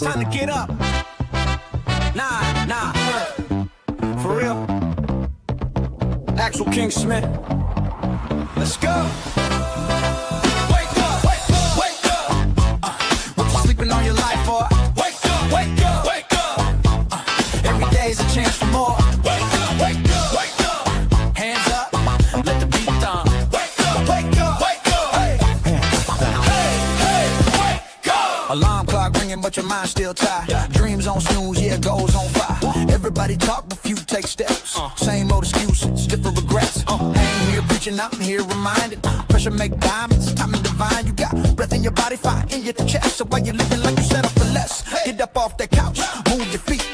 time to get up. Nah. For real. Actual King Smith. Let's go. Wake up. What you sleeping on your life for? Wake up. Every day's a chance for more. Wake up. Hands up. Let the beat thump. Wake up. Hey, wake up. Alarm clock ringing, but your mind still tired. Dreams on snooze, yeah, goals on fire. Everybody talk, but few take steps. Same old excuses, different regrets. I ain't here preaching, I'm here reminded. Pressure make diamonds, time and divine. You got breath in your body, fire in your chest. So while you're living like you set up for less, get up off that couch, move your feet.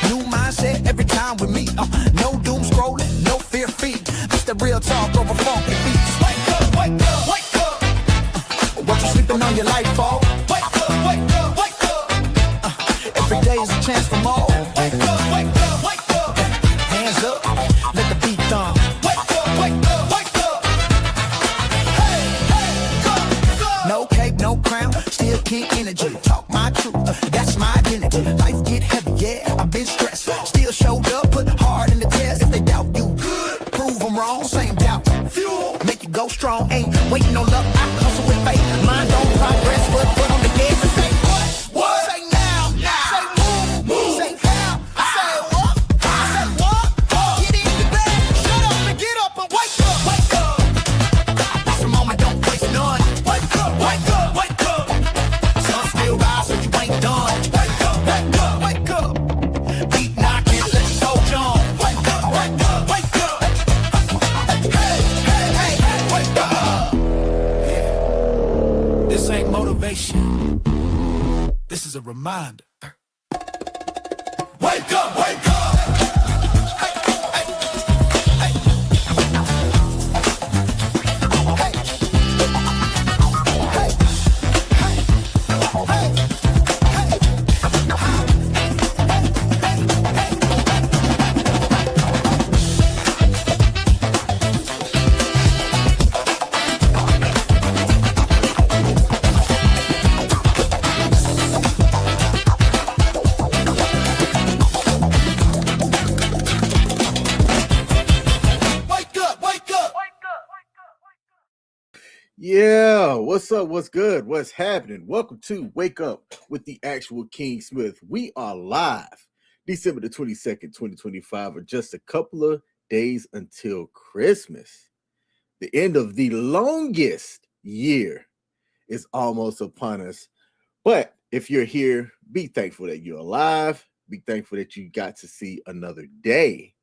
New mindset every time we meet. No doom scrolling, no fear feed. It's the real talk over funky beats. Wake up. What you sleeping on your life for? Wake up. Every day is a chance for more. Wake up. Hands up, let the beat thump. Wake up. Hey, go. No cape, no crown, still king energy. Talk my truth, that's my identity. Life get heavy, yeah, I've been stressed. Still showed up, put hard in the test. If they doubt you, prove them wrong. Same doubt, fuel, make you go strong. Ain't waiting no luck, I hustle with faith. Mind on progress, foot on the gas and say what? Say now, say move, say how, say what? Get in the bed, shut up and get up and wake up. It's a moment, don't waste none. Wake up. Sun still rise, so you ain't done. Wake up. Beat knocking, let your soul jump. Wake up. Hey, wake up. Yeah. This ain't motivation. This is a reminder. Wake up. Yeah, what's up? What's good? What's happening? Welcome to Wake Up with the Actual King Smith. We are live December the 22nd, 2025, or just a couple of days until Christmas. The end of the longest year is almost upon us. But if you're here, be thankful that you're alive. Be thankful that you got to see another day.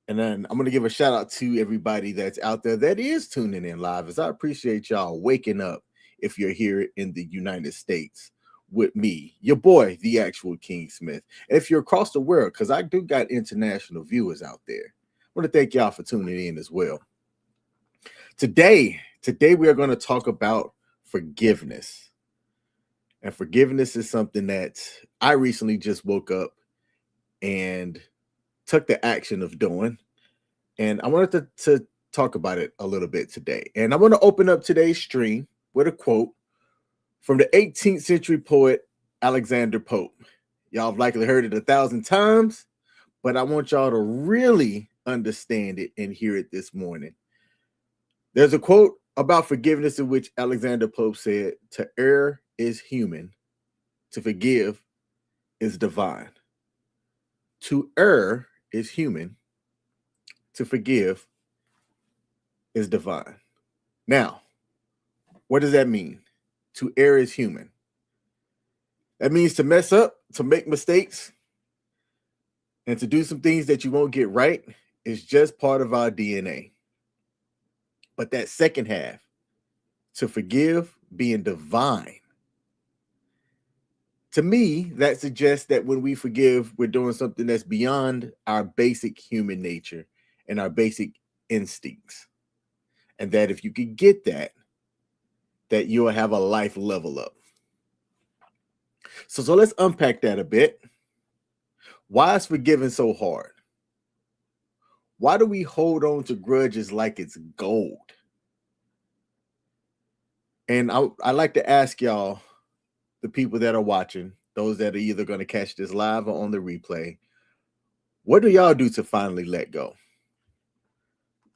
And then I'm going to give a shout out to everybody that's out there that is tuning in live, as I appreciate y'all waking up if you're here in the United States with me, your boy, the Actual King Smith. And if you're across the world, because I do got international viewers out there, I want to thank y'all for tuning in as well. Today we are going to talk about forgiveness. And forgiveness is something that I recently just woke up and took the action of doing, and I wanted to talk about it a little bit today. And I want to open up today's stream with a quote from the 18th century poet Alexander Pope. Y'all have likely heard it 1,000 times, but I want y'all to really understand it and hear it this morning. There's a quote about forgiveness in which Alexander Pope said, "To err is human, to forgive is divine." To err is human, to forgive is divine. Now, what does that mean? To err is human. That means to mess up, to make mistakes, and to do some things that you won't get right is just part of our DNA. But that second half, to forgive, being divine, to me, that suggests that when we forgive, we're doing something that's beyond our basic human nature and our basic instincts. And that if you could get that you'll have a life level up. So let's unpack that a bit. Why is forgiving so hard? Why do we hold on to grudges like it's gold? And I like to ask y'all, the people that are watching, those that are either going to catch this live or on the replay, what do y'all do to finally let go?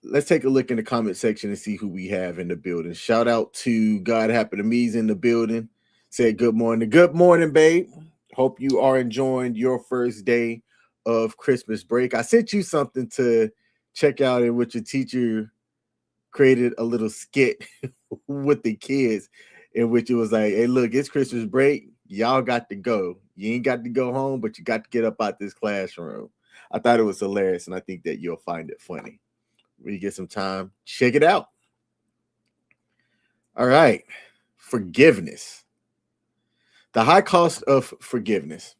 Let's take a look in the comment section and see who we have in the building. Shout out to God Happen to Me's in the building. Said good morning. Good morning, babe. Hope you are enjoying your first day of Christmas break. I sent you something to check out in which your teacher created a little skit with the kids in which it was like, hey, look, it's Christmas break. Y'all got to go. You ain't got to go home, but you got to get up out this classroom. I thought it was hilarious, and I think that you'll find it funny. When you get some time, check it out. All right. Forgiveness. The high cost of forgiveness.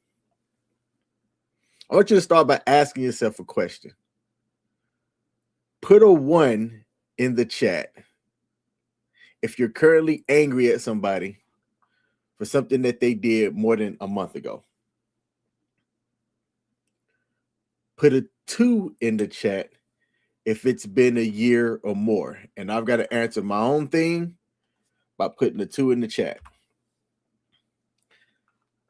I want you to start by asking yourself a question. Put a 1 in the chat if you're currently angry at somebody for something that they did more than a month ago. Put a 2 in the chat if it's been a year or more. And I've got to answer my own thing by putting a 2 in the chat.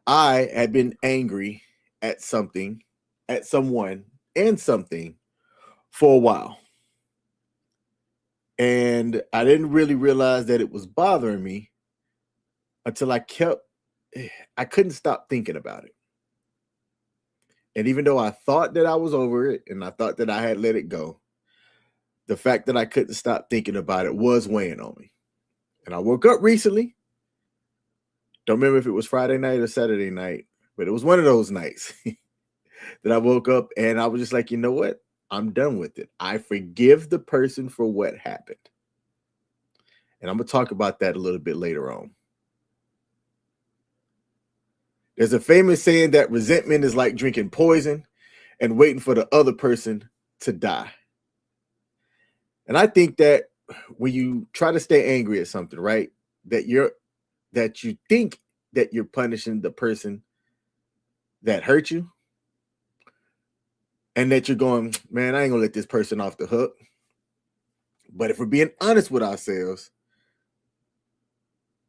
I had been angry at something, at someone and something for a while. And I didn't really realize that it was bothering me until I couldn't stop thinking about it. And even though I thought that I was over it and I thought that I had let it go, the fact that I couldn't stop thinking about it was weighing on me. And I woke up recently. Don't remember if it was Friday night or Saturday night, but it was one of those nights that I woke up and I was just like, you know what? I'm done with it. I forgive the person for what happened. And I'm going to talk about that a little bit later on. There's a famous saying that resentment is like drinking poison and waiting for the other person to die. And I think that when you try to stay angry at something, right, that you think that you're punishing the person that hurt you, and that you're going, man, I ain't gonna let this person off the hook. But if we're being honest with ourselves,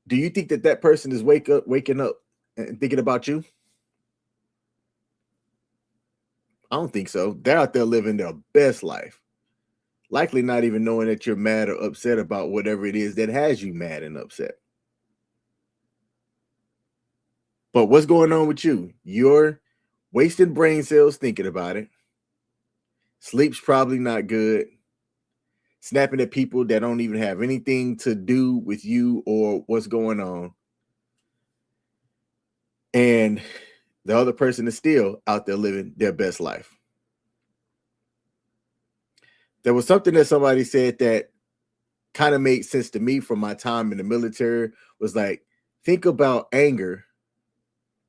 do you think that that person is waking up and thinking about you? I don't think so. They're out there living their best life, likely not even knowing that you're mad or upset about whatever it is that has you mad and upset. But what's going on with you? You're wasting brain cells thinking about it. Sleep's probably not good. Snapping at people that don't even have anything to do with you or what's going on. And the other person is still out there living their best life. There was something that somebody said that kind of made sense to me from my time in the military, was like, think about anger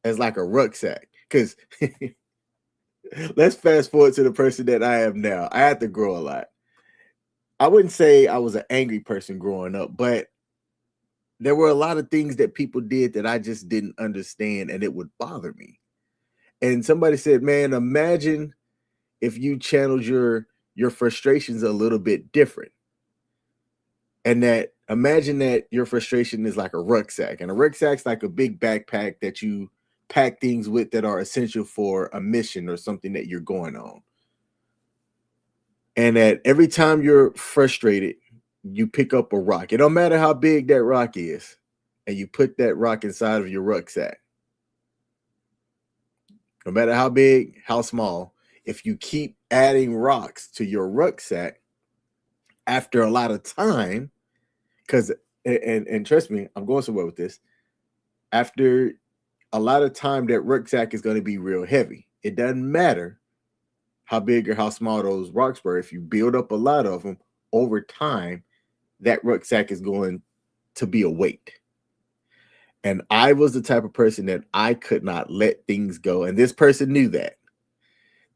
as like a rucksack. Because let's fast forward to the person that I am now. I had to grow a lot. I wouldn't say I was an angry person growing up, but there were a lot of things that people did that I just didn't understand, and it would bother me. And somebody said, man, imagine if you channeled your frustrations a little bit different. And that imagine that your frustration is like a rucksack, and a rucksack's like a big backpack that you pack things with that are essential for a mission or something that you're going on. And that every time you're frustrated, you pick up a rock. It don't matter how big that rock is, and you put that rock inside of your rucksack. No matter how big, how small, if you keep adding rocks to your rucksack, after a lot of time, because and trust me, I'm going somewhere with this. After a lot of time, that rucksack is going to be real heavy. It doesn't matter how big or how small those rocks were. If you build up a lot of them over time, that rucksack is going to be a weight. And I was the type of person that I could not let things go. And this person knew that.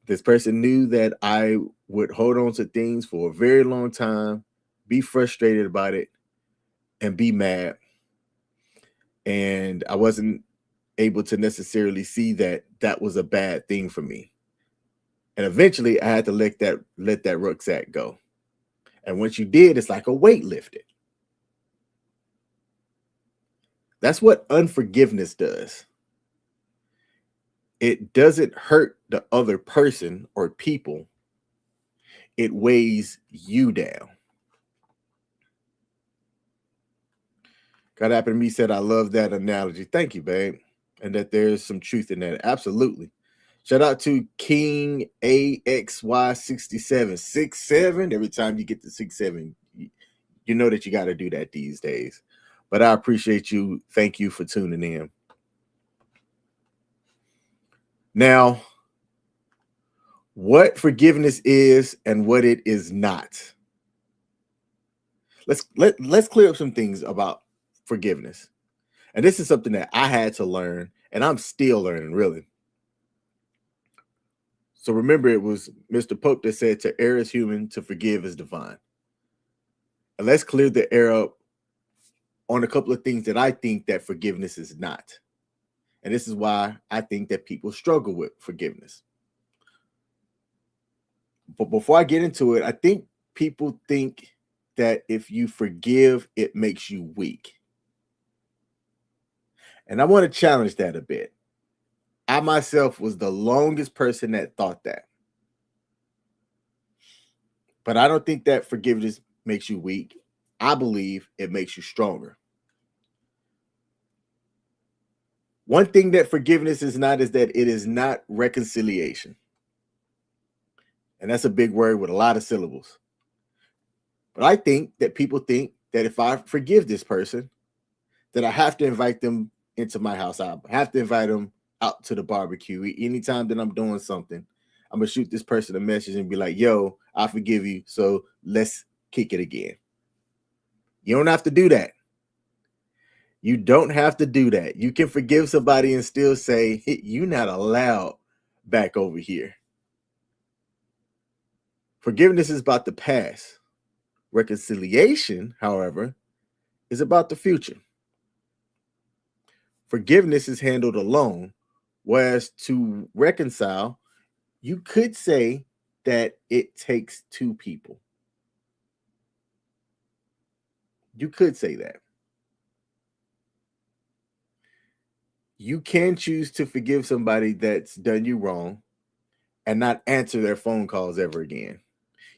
This person knew that I would hold on to things for a very long time, be frustrated about it, and be mad. And I wasn't able to necessarily see that that was a bad thing for me. And eventually I had to let that rucksack go. And once you did, it's like a weight lifted. That's what unforgiveness does. it doesn't hurt the other person or people. It weighs you down. God happened to me said, I love that analogy. Thank you, babe. And that there's some truth in that. Absolutely. Shout out to King AXY6767. Every time you get to 67, you know that you got to do that these days. But I appreciate you. Thank you for tuning in. Now, what forgiveness is and what it is not. Let's clear up some things about forgiveness. And this is something that I had to learn, and I'm still learning, really. So remember, it was Mr. Pope that said, to err is human, to forgive is divine. And let's clear the air up on a couple of things that I think that forgiveness is not. And this is why I think that people struggle with forgiveness. But before I get into it, I think people think that if you forgive, it makes you weak. And I want to challenge that a bit. I myself was the longest person that thought that. But I don't think that forgiveness makes you weak. I believe it makes you stronger. One thing that forgiveness is not is that it is not reconciliation. And that's a big word with a lot of syllables. But I think that people think that if I forgive this person, that I have to invite them into my house. I have to invite them out to the barbecue. Anytime that I'm doing something, I'm going to shoot this person a message and be like, yo, I forgive you. So let's kick it again. You don't have to do that. You don't have to do that. You can forgive somebody and still say, hey, you're not allowed back over here. Forgiveness is about the past. Reconciliation, however, is about the future. Forgiveness is handled alone, whereas to reconcile, you could say that it takes two people. You could say that. You can choose to forgive somebody that's done you wrong and not answer their phone calls ever again.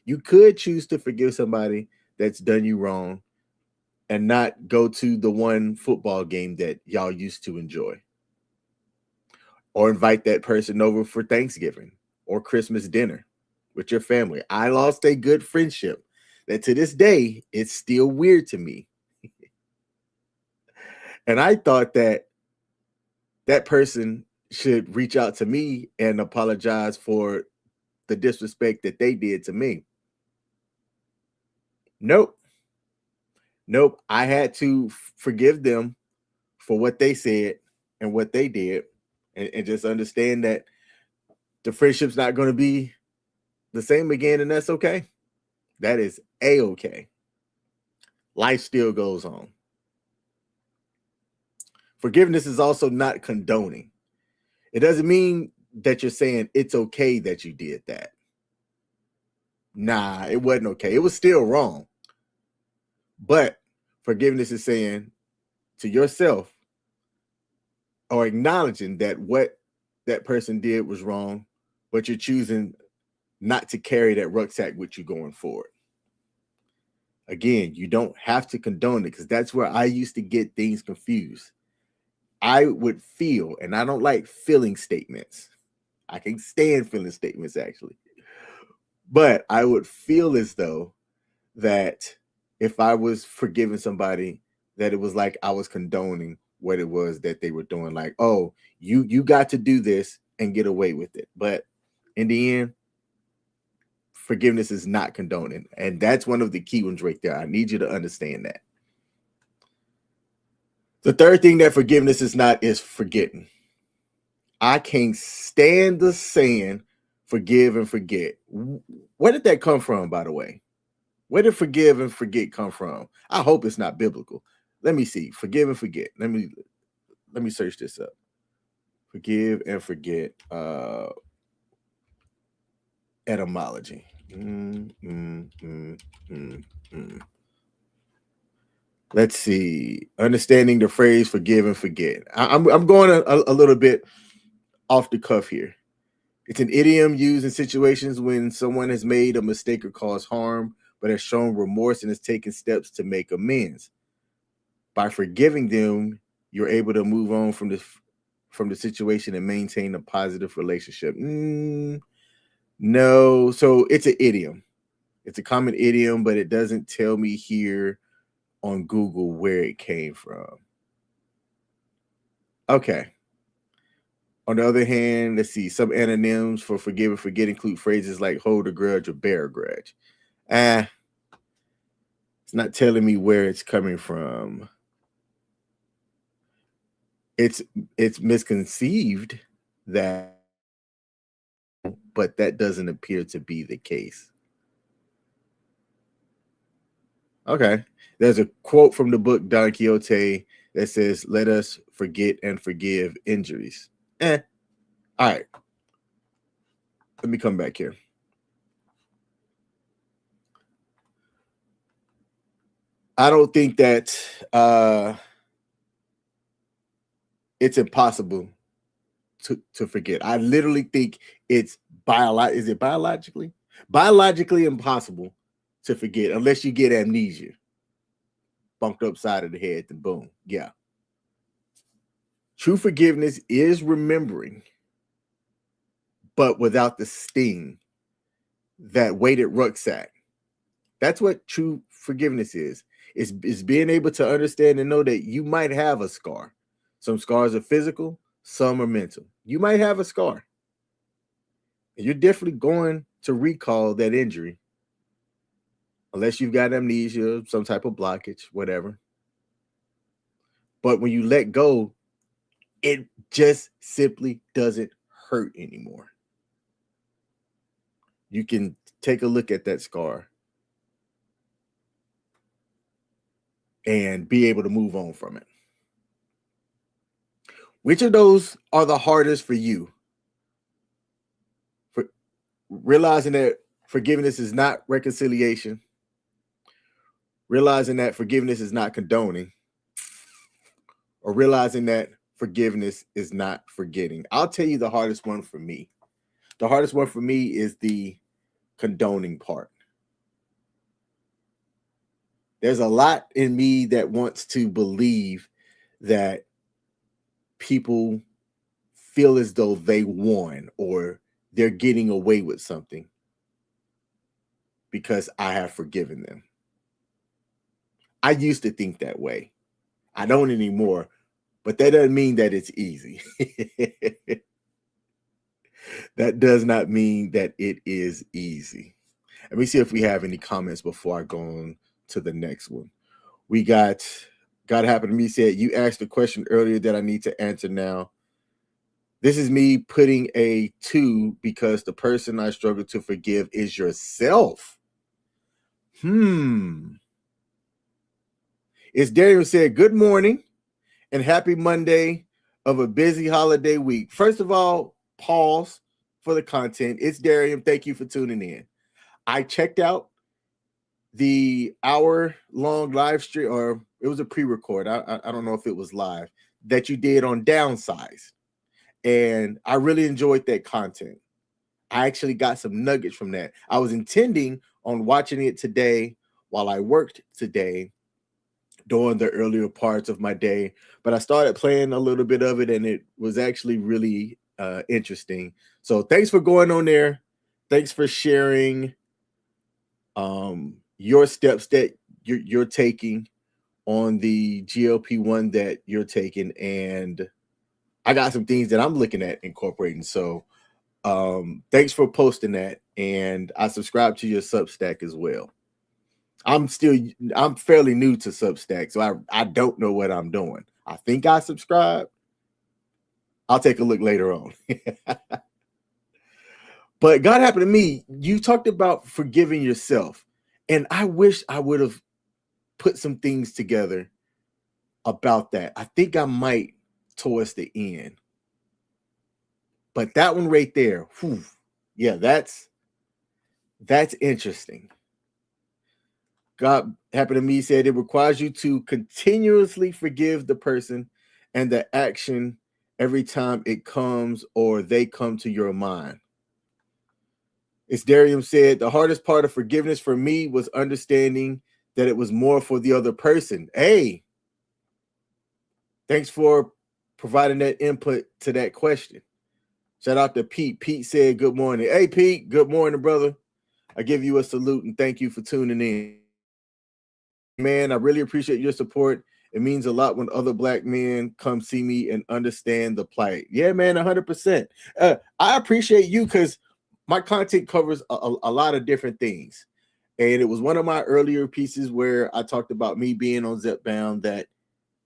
You could choose to forgive somebody that's done you wrong and not go to the one football game that y'all used to enjoy. Or invite that person over for Thanksgiving or Christmas dinner with your family. I lost a good friendship that to this day, it's still weird to me. And I thought that that person should reach out to me and apologize for the disrespect that they did to me. Nope. I had to forgive them for what they said and what they did, and just understand that the friendship's not going to be the same again, and that's okay. That is a-okay. Life still goes on. Forgiveness is also not condoning. It doesn't mean that you're saying it's okay that you did that. Nah, it wasn't okay. It was still wrong. But forgiveness is saying to yourself, or acknowledging that what that person did was wrong, but you're choosing not to carry that rucksack with you going forward. Again, you don't have to condone it, because that's where I used to get things confused. I would feel, and I don't like feeling statements. I can stand feeling statements, actually. But I would feel as though that if I was forgiving somebody, that it was like I was condoning what it was that they were doing. Like, oh, you got to do this and get away with it. But in the end, forgiveness is not condoning. And that's one of the key ones right there. I need you to understand that. The third thing that forgiveness is not is forgetting. I can't stand the saying forgive and forget. Where did that come from, by the way? Where did forgive and forget come from? I hope it's not biblical. Let me see. Forgive and forget. Let me search this up. Forgive and forget. Etymology. Let's see. Understanding the phrase forgive and forget. I'm going a little bit off the cuff here. It's an idiom used in situations when someone has made a mistake or caused harm, but has shown remorse and has taken steps to make amends. By forgiving them, you're able to move on from the situation and maintain a positive relationship. No, so it's an idiom. It's a common idiom, but it doesn't tell me here on Google where it came from. Okay. On the other hand, let's see. Some antonyms for forgive and forget include phrases like hold a grudge or bear a grudge. It's not telling me where it's coming from. It's misconceived that, but that doesn't appear to be the case. Okay. There's a quote from the book Don Quixote that says, "Let us forget and forgive injuries." All right. Let me come back here. I don't think that it's impossible to forget. I literally think it's is it biologically impossible to forget unless you get amnesia, bumped upside of the head, then boom, yeah. True forgiveness is remembering, but without the sting, that weighted rucksack. That's what true forgiveness is. It's being able to understand and know that you might have a scar. Some scars are physical, some are mental. You might have a scar. And you're definitely going to recall that injury unless you've got amnesia, some type of blockage, whatever. But when you let go, it just simply doesn't hurt anymore. You can take a look at that scar and be able to move on from it. Which of those are the hardest for you? For realizing that forgiveness is not reconciliation, realizing that forgiveness is not condoning, or realizing that forgiveness is not forgetting. I'll tell you the hardest one for me. The hardest one for me is the condoning part. There's a lot in me that wants to believe that people feel as though they won or they're getting away with something because I have forgiven them. I used to think that way. I don't anymore, but that doesn't mean that it's easy. That does not mean that it is easy. Let me see if we have any comments before I go on to the next one. We got God happened to me said, you asked a question earlier that I need to answer now. This is me putting a 2 because the person I struggle to forgive is yourself. It's Darian said, good morning and happy Monday of a busy holiday week. First of all, pause for the content. It's Darian. Thank you for tuning in. I checked out the hour-long live stream, or it was a pre-record. I don't know if it was live, that you did on Downsize. And I really enjoyed that content. I actually got some nuggets from that. I was intending on watching it today while I worked today during the earlier parts of my day, but I started playing a little bit of it and it was actually really interesting. So thanks for going on there. Thanks for sharing your steps that you're taking on the GLP-1 that you're taking. And I got some things that I'm looking at incorporating. So thanks for posting that. And I subscribe to your Substack as well. I'm fairly new to Substack, so I don't know what I'm doing. I think I subscribed. I'll take a look later on. But God happened to me. You talked about forgiving yourself. And I wish I would have put some things together about that. I think I might towards the end. But that one right there, yeah, that's interesting. God happened to me said it requires you to continuously forgive the person and the action every time it comes or they come to your mind. It's Darium said, the hardest part of forgiveness for me was understanding that it was more for the other person. Hey, thanks for providing that input to that question. Shout out to Pete. Pete said, good morning. Hey, Pete, good morning, brother. I give you a salute and thank you for tuning in. Man, I really appreciate your support. It means a lot when other Black men come see me and understand the plight. Yeah, man, 100%. I appreciate you because my content covers a lot of different things. And it was one of my earlier pieces where I talked about me being on Zipbound,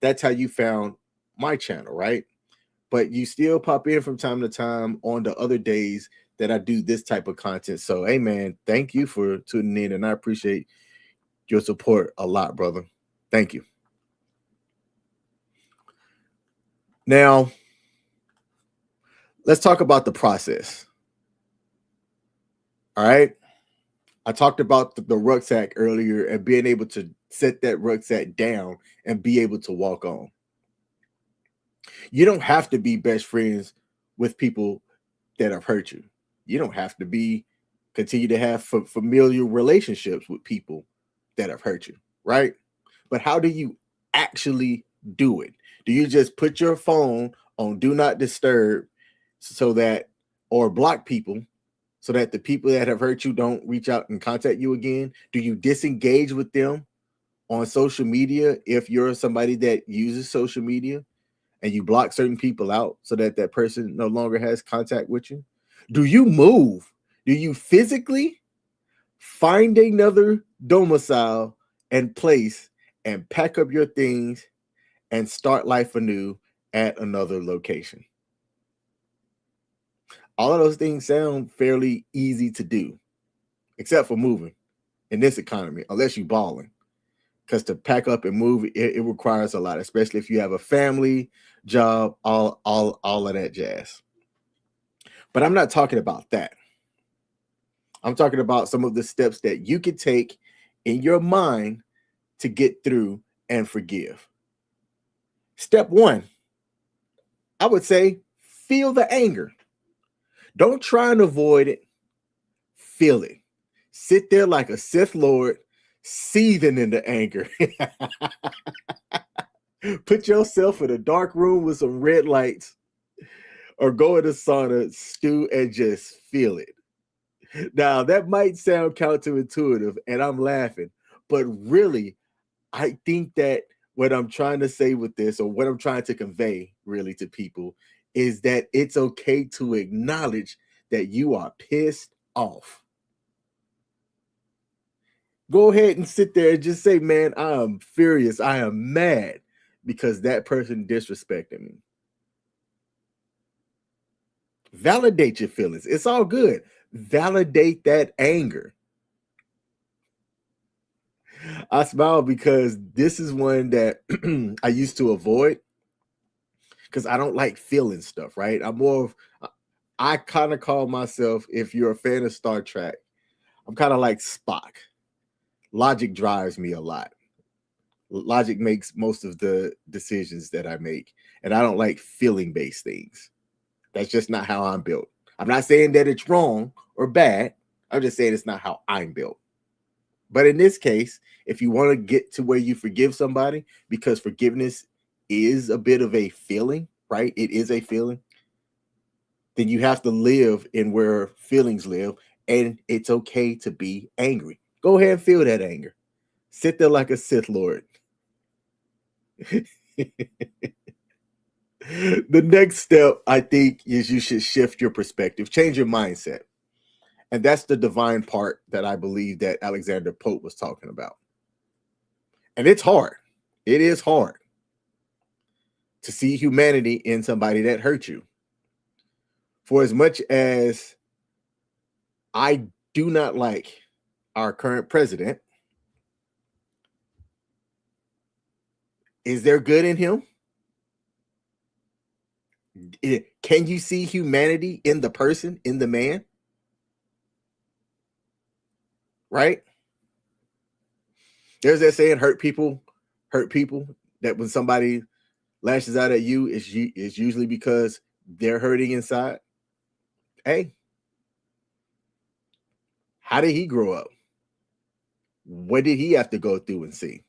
that's how you found my channel, right? But you still pop in from time to time on the other days that I do this type of content. So, hey, man, thank you for tuning in, and I appreciate your support a lot, brother. Thank you. Now, let's talk about the process. All right. I talked about the rucksack earlier and being able to set that rucksack down and be able to walk on. You don't have to be best friends with people that have hurt you. You don't have to continue to have familial relationships with people that have hurt you, right? But how do you actually do it? Do you just put your phone on do not disturb or block people so that the people that have hurt you don't reach out and contact you again? Do you disengage with them on social media if you're somebody that uses social media and you block certain people out so that that person no longer has contact with you? Do you move? Do you physically find another domicile and place and pack up your things and start life anew at another location? All of those things sound fairly easy to do, except for moving in this economy, unless you're balling. Because to pack up and move, it requires a lot, especially if you have a family, job, all of that jazz. But I'm not talking about that. I'm talking about some of the steps that you can take in your mind to get through and forgive. Step one, I would say, feel the anger. Don't try and avoid it. Feel it. Sit there like a Sith Lord, seething in the anger. Put yourself in a dark room with some red lights or go in the sauna, stew, and just feel it. Now, that might sound counterintuitive, and I'm laughing, but really, I think that what I'm trying to say with this, or what I'm trying to convey really to people, is that it's okay to acknowledge that you are pissed off. Go ahead and sit there and just say, man, I am furious. I am mad because that person disrespected me. Validate your feelings. It's all good. Validate that anger. I smile because this is one that I used to avoid because I don't like feeling stuff, right? I kind of call myself, if you're a fan of Star Trek, I'm kind of like Spock. Logic drives me a lot. Logic makes most of the decisions that I make, and I don't like feeling-based things. That's just not how I'm built. I'm not saying that it's wrong or bad. I'm just saying it's not how I'm built. But in this case, if you want to get to where you forgive somebody, because forgiveness is a bit of a feeling, right? It is a feeling. Then you have to live in where feelings live, and it's okay to be angry. Go ahead and feel that anger. Sit there like a Sith Lord. The next step, I think, is you should shift your perspective, change your mindset. And that's the divine part that I believe that Alexander Pope was talking about. And it's hard. It is hard to see humanity in somebody that hurt you. For as much as I do not like our current president, is there good in him? Can you see humanity in the person, in the man? Right? There's that saying, hurt people, that when somebody lashes out at you, it's usually because they're hurting inside. Hey, how did he grow up? What did he have to go through and see?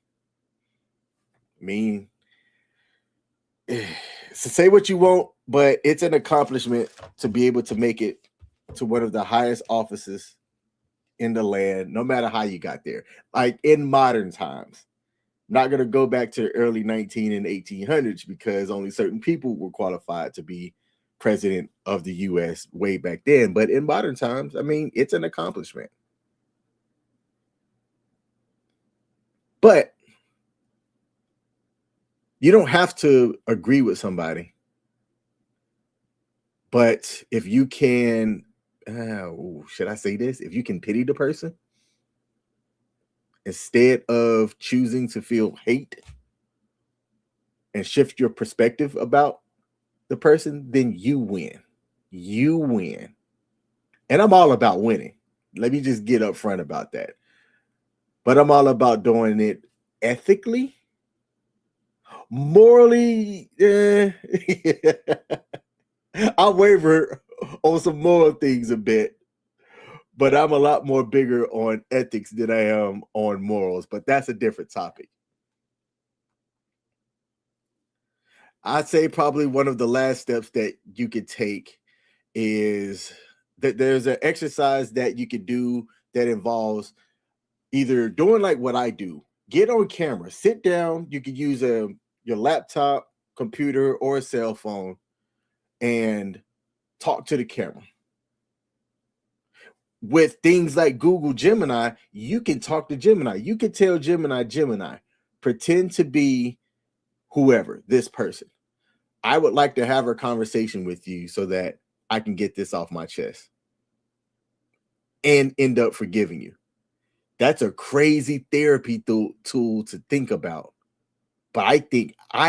I mean, so say what you want, but it's an accomplishment to be able to make it to one of the highest offices in the land, no matter how you got there. Like in modern times, I'm not going to go back to the early 19 and 1800s because only certain people were qualified to be president of the U.S. way back then. But in modern times, I mean, it's an accomplishment. But you don't have to agree with somebody. But if you can, should I say this? If you can pity the person instead of choosing to feel hate and shift your perspective about the person, then you win. You win. And I'm all about winning. Let me just get up front about that. But I'm all about doing it ethically, morally. I waver on some moral things a bit, but I'm a lot more bigger on ethics than I am on morals. But that's a different topic. I'd say probably one of the last steps that you could take is that there's an exercise that you could do that involves either doing like what I do, get on camera, sit down. You could use your laptop, computer, or a cell phone and talk to the camera. With things like Google Gemini, you can talk to Gemini. You can tell Gemini, pretend to be whoever, this person. I would like to have a conversation with you so that I can get this off my chest and end up forgiving you. That's a crazy therapy tool to think about. But I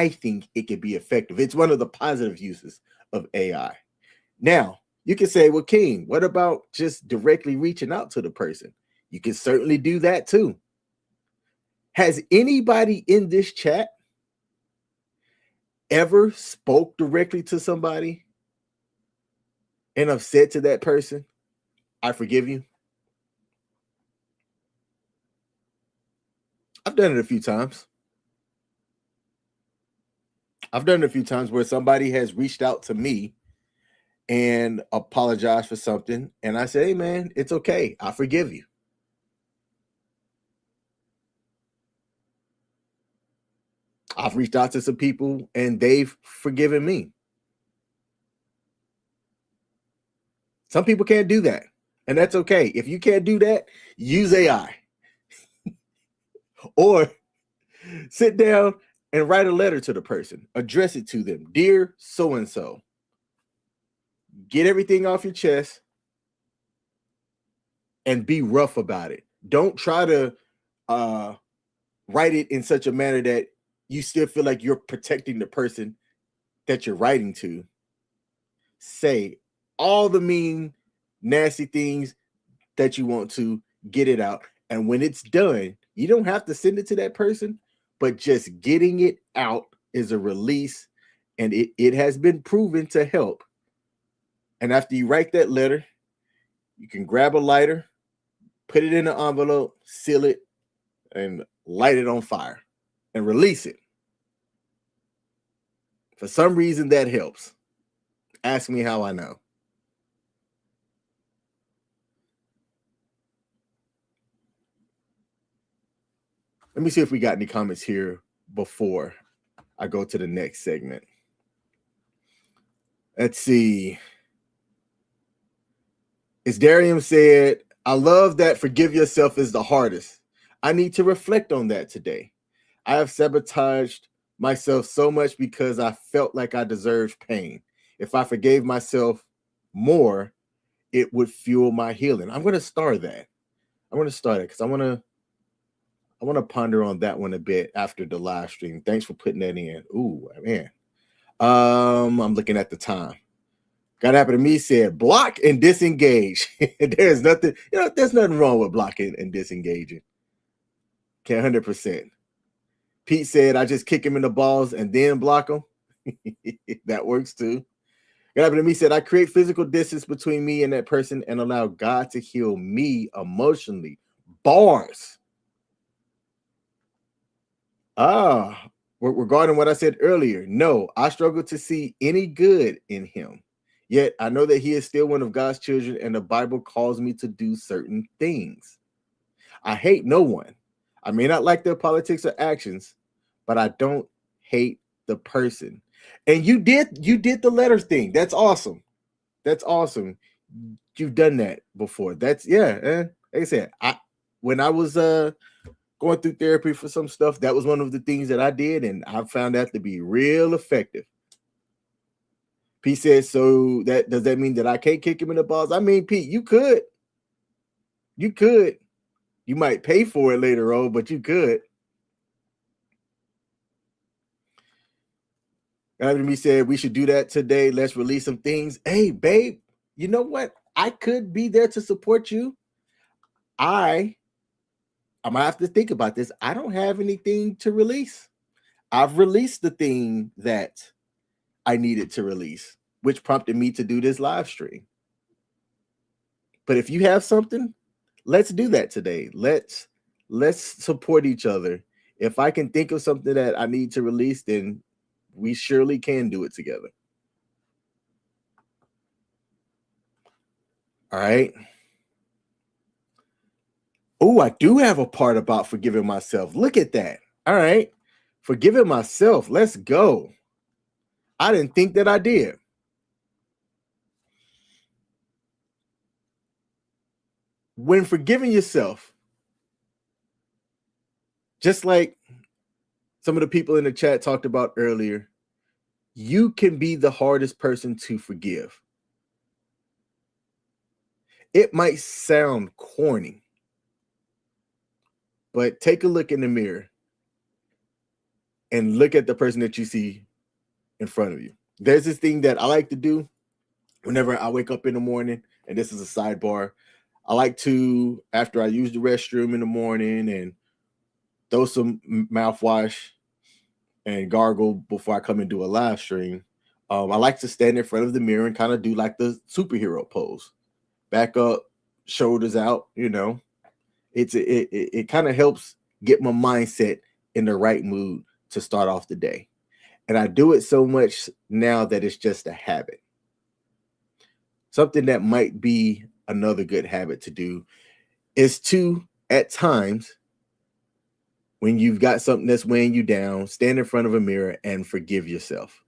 think it can be effective. It's one of the positive uses of AI. Now, you can say, well, King, what about just directly reaching out to the person? You can certainly do that too. Has anybody in this chat ever spoke directly to somebody and have said to that person, I forgive you? I've done it a few times. I've done it a few times where somebody has reached out to me and apologized for something. And I say, hey, man, it's okay. I forgive you. I've reached out to some people and they've forgiven me. Some people can't do that. And that's okay. If you can't do that, use AI. Or sit down and write a letter to the person. Address it to them. Dear so-and-so. Get everything off your chest and be rough about it. Don't try to write it in such a manner that you still feel like you're protecting the person that you're writing to. Say all the mean, nasty things that you want to, get it out. And when it's done, you don't have to send it to that person, but just getting it out is a release, and it has been proven to help. And after you write that letter, you can grab a lighter, put it in an envelope, seal it, and light it on fire and release it. For some reason, that helps. Ask me how I know. Let me see if we got any comments here before I go to the next segment. Let's see. As Darium said, I love that forgive yourself is the hardest. I need to reflect on that today. I have sabotaged myself so much because I felt like I deserved pain. If I forgave myself more, it would fuel my healing. I'm going to start that. I want to start it because I want to ponder on that one a bit after the live stream. Thanks for putting that in. Ooh, man. I'm looking at the time. Got happen to me said block and disengage. There's nothing, there's nothing wrong with blocking and disengaging. Okay, 100%. Pete said I just kick him in the balls and then block him. That works too. God happened to me said, I create physical distance between me and that person and allow God to heal me emotionally. Bars. Regarding what I said earlier, no, I struggle to see any good in him. Yet I know that he is still one of God's children, and the Bible calls me to do certain things. I hate no one. I may not like their politics or actions, but I don't hate the person. And you did the letter thing. That's awesome. That's awesome. You've done that before. That's like I said, when I was going through therapy for some stuff, that was one of the things that I did, and I found that to be real effective. Pete says, so that does that mean that I can't kick him in the balls? I mean, Pete, you could. You could. You might pay for it later on, but you could. After me said we should do that today. Let's release some things. Hey, babe, you know what? I could be there to support you. I'm gonna have to think about this. I don't have anything to release. I've released the thing that I needed to release, which prompted me to do this live stream. But if you have something, let's do that today. Let's support each other. If I can think of something that I need to release, then we surely can do it together. All right. Oh, I do have a part about forgiving myself. Look at that. All right. Forgiving myself. Let's go. I didn't think that I did. When forgiving yourself, just like some of the people in the chat talked about earlier, you can be the hardest person to forgive. It might sound corny, but take a look in the mirror and look at the person that you see in front of you. There's this thing that I like to do whenever I wake up in the morning, and this is a sidebar. I like to, after I use the restroom in the morning and throw some mouthwash and gargle before I come and do a live stream, I like to stand in front of the mirror and kind of do like the superhero pose. Back up, shoulders out, it kind of helps get my mindset in the right mood to start off the day. And I do it so much now that it's just a habit. Something that might be another good habit to do is to, at times, when you've got something that's weighing you down, stand in front of a mirror and forgive yourself.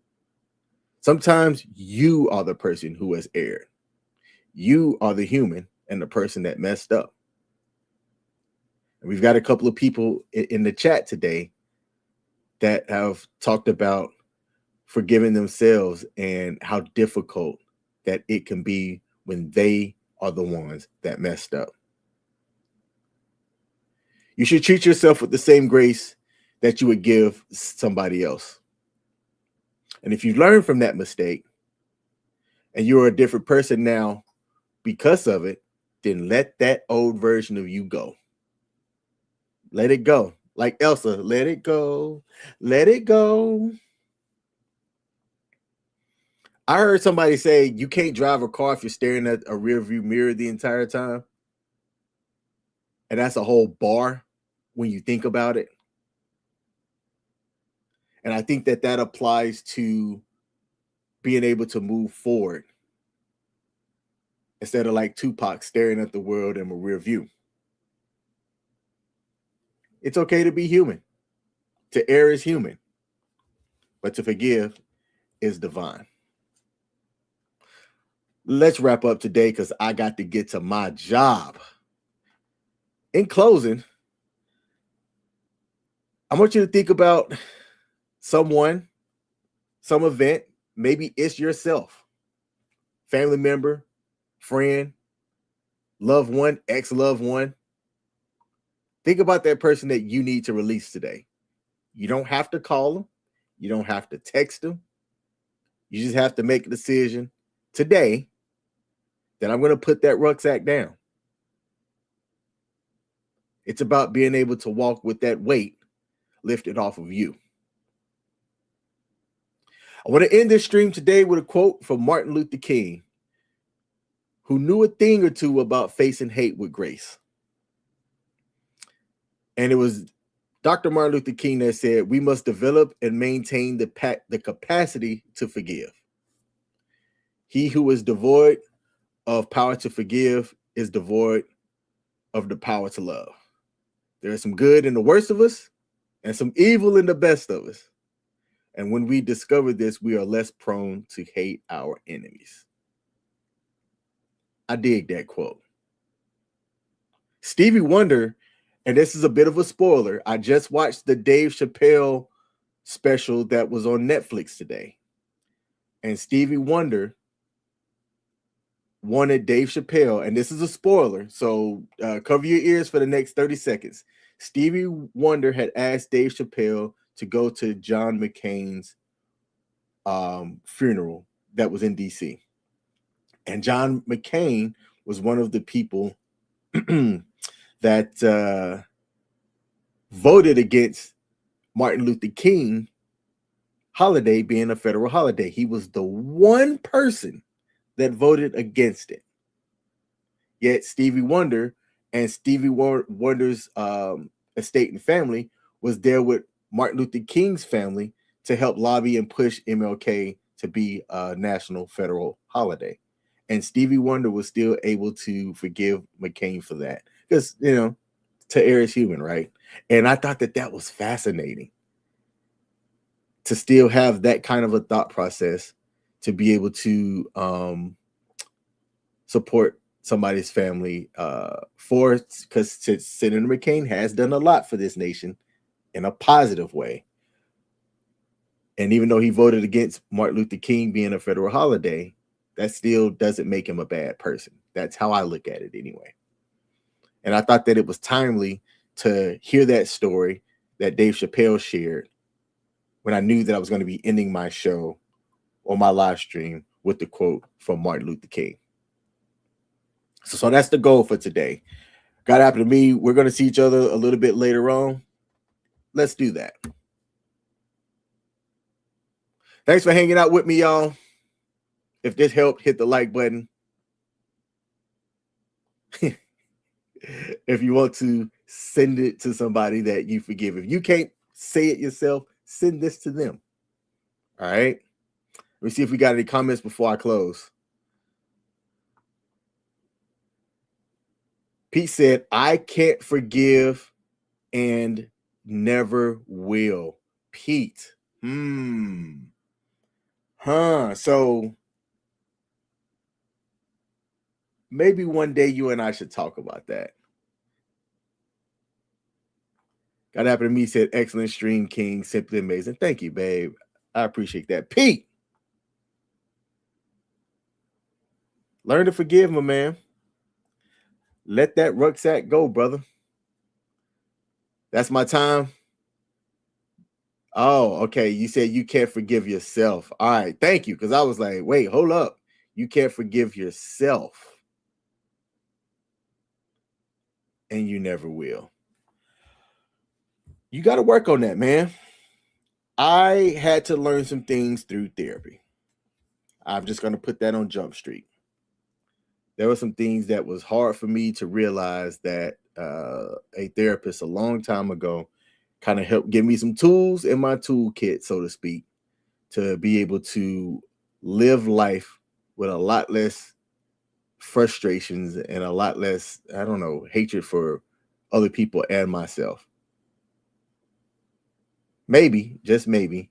Sometimes you are the person who has erred. You are the human and the person that messed up. And we've got a couple of people in the chat today that have talked about forgiving themselves and how difficult that it can be when they are the ones that messed up. You should treat yourself with the same grace that you would give somebody else. And if you learn from that mistake and you're a different person now because of it, then let that old version of you go. Let it go. Like Elsa, let it go. Let it go. I heard somebody say you can't drive a car if you're staring at a rear view mirror the entire time. And that's a whole bar when you think about it. And I think that applies to being able to move forward instead of like Tupac staring at the world in a rear view. It's okay to be human. To err is human. But to forgive is divine. Let's wrap up today because I got to get to my job. In closing, I want you to think about someone, some event. Maybe it's yourself, family member, friend, loved one, ex-loved one. Think about that person that you need to release today. You don't have to call them. You don't have to text them. You just have to make a decision today that I'm going to put that rucksack down. It's about being able to walk with that weight lifted off of you. I want to end this stream today with a quote from Martin Luther King, who knew a thing or two about facing hate with grace. And it was Dr. Martin Luther King that said, we must develop and maintain the capacity to forgive. He who is devoid of power to forgive is devoid of the power to love. There is some good in the worst of us and some evil in the best of us. And when we discover this, we are less prone to hate our enemies. I dig that quote. Stevie Wonder, and this is a bit of a spoiler, I just watched the Dave Chappelle special that was on Netflix today. And Stevie Wonder wanted Dave Chappelle, and this is a spoiler, so cover your ears for the next 30 seconds. Stevie Wonder had asked Dave Chappelle to go to John McCain's funeral that was in DC. And John McCain was one of the people that voted against Martin Luther King holiday being a federal holiday. He was the one person that voted against it. Yet Stevie Wonder and Stevie Wonder's estate and family was there with Martin Luther King's family to help lobby and push MLK to be a national federal holiday. And Stevie Wonder was still able to forgive McCain for that. Because, you know, to err is human, right? And I thought that that was fascinating. To still have that kind of a thought process, to be able to support somebody's family because Senator McCain has done a lot for this nation in a positive way. And even though he voted against Martin Luther King being a federal holiday, that still doesn't make him a bad person. That's how I look at it anyway. And I thought that it was timely to hear that story that Dave Chappelle shared when I knew that I was going to be ending my show or my live stream with the quote from Martin Luther King. So that's the goal for today. Got to happen to me. We're going to see each other a little bit later on. Let's do that. Thanks for hanging out with me, y'all. If this helped, hit the like button. If you want to send it to somebody that you forgive. If you can't say it yourself, send this to them. All right. Let me see if we got any comments before I close. Pete said, I can't forgive and never will. Pete. So maybe one day you and I should talk about that. Got happen to me, said, excellent stream, King. Simply amazing. Thank you, babe. I appreciate that. Pete. Learn to forgive, my man. Let that rucksack go, brother. That's my time. Oh, okay. You said you can't forgive yourself. All right. Thank you. Because I was like, wait, hold up. You can't forgive yourself. And you never will. You got to work on that, man. I had to learn some things through therapy. I'm just going to put that on Jump Street. There were some things that was hard for me to realize that a therapist a long time ago kind of helped give me some tools in my toolkit, so to speak, to be able to live life with a lot less frustrations and a lot less, I don't know, hatred for other people and myself. Maybe, just maybe,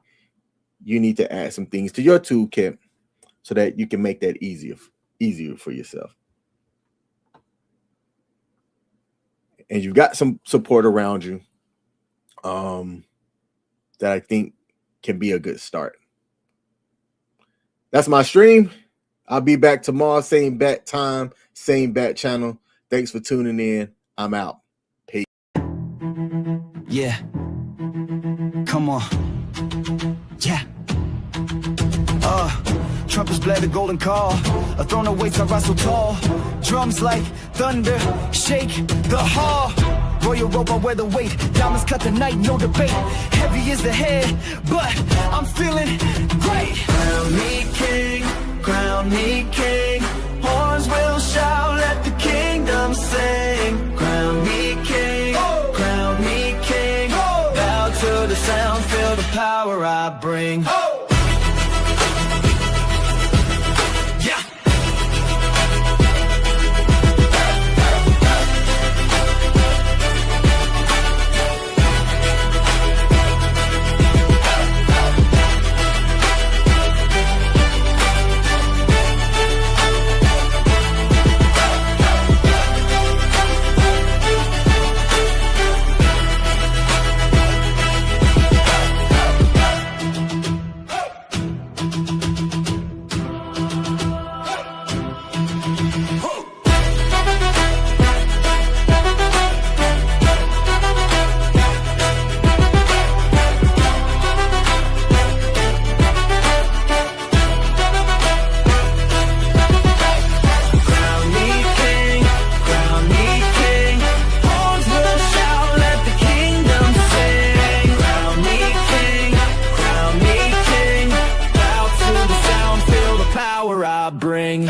you need to add some things to your toolkit so that you can make that easier for yourself. And you've got some support around you that I think can be a good start. That's my stream. I'll be back tomorrow, same bat time, same bat channel. Thanks for tuning in. I'm out. Peace. Yeah. Come on. Yeah. Trumpets blare the golden call. A throne awaits, I rise so tall. Drums like thunder, shake the hall. Royal robe, I wear the weight. Diamonds cut the night, no debate. Heavy is the head, but I'm feeling great. Crown me king, crown me king. Horns will shout, let the kingdom sing. Crown me king, crown me king. Bow to the sound, feel the power I bring. Bring